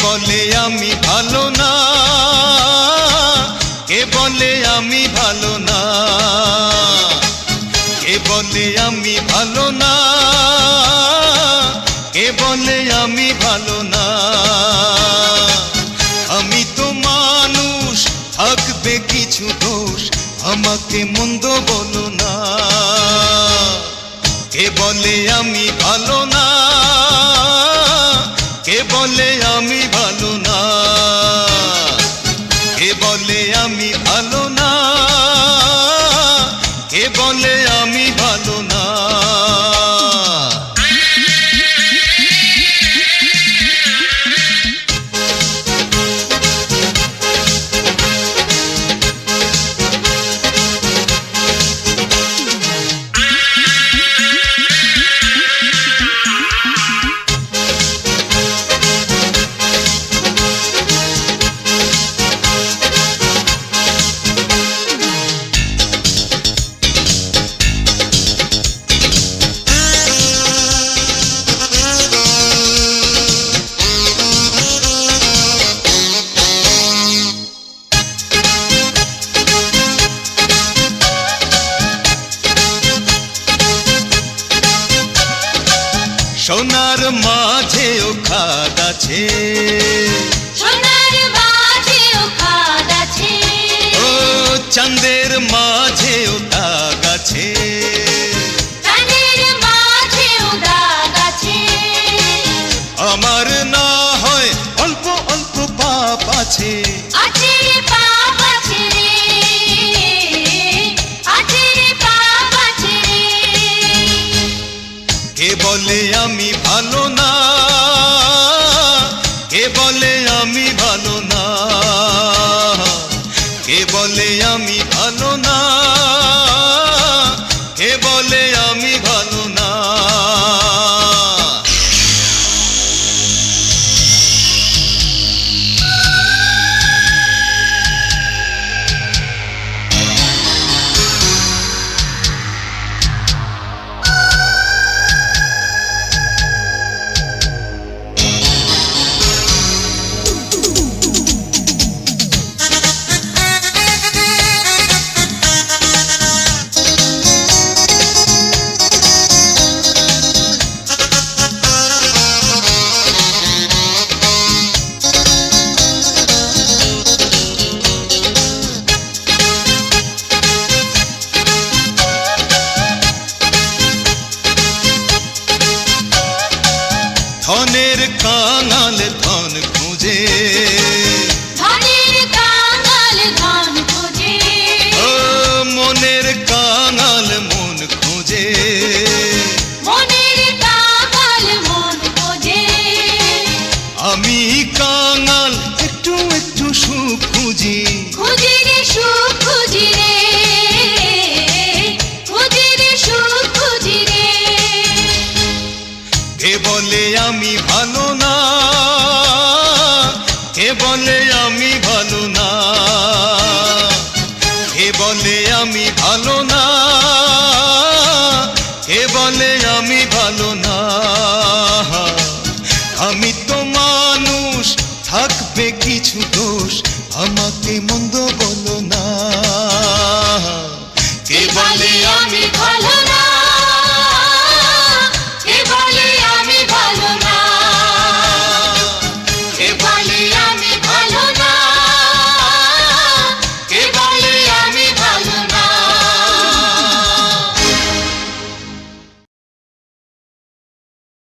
বলে আমি ভালো না, কে বলে আমি ভালো না, কে বলে আমি ভালো না, কে বলে আমি ভালো না। আমি তো মানুষ, থাকবে কিছু দোষ, আমাকে মন্দ বলো না। কে বলে আমি ভালো না, কে বলে আমি ভালো না, কে বলে আমি ভালো না, কে বলে আমি ভালো না। সোনার মাঝেও খাদ আছে, সোনার মাঝেও খাদ আছে, ও চাঁদের মাঝেও দাগ আছে, চাঁদের মাঝেও দাগ আছে। আমার না হয় অল্প অল্প পাপ আছে, আছে রে পাপ আছে রে, আছে রে পাপ আছে রে। কে বলে আমি ভালো না, কে বলে আমি ভালো না, কে বলে আমি ভালো না, কে বলে আমি ভালো না। ধনের কাঙাল ধন খুঁজে, ধনের কাঙাল ধন খোঁজে, ও মনের কাঙাল মন খুঁজে, মনের কাঙাল মন খোঁজে। আমি কাঙাল একটু একটু সুখ খুঁজি, খুঁজি রে সুখ খুঁজি রে, খুঁজি রে সুখ খুঁজি রে। কে বলে আমি ভালো না, কে বলে আমি ভালো না, কে বলে আমি ভালো না, কে বলে আমি ভালো না। আমি তো মানুষ, থাকবে কিছু দোষ, আমাকে মন্দ বলো না। কে বলে আমি ভালো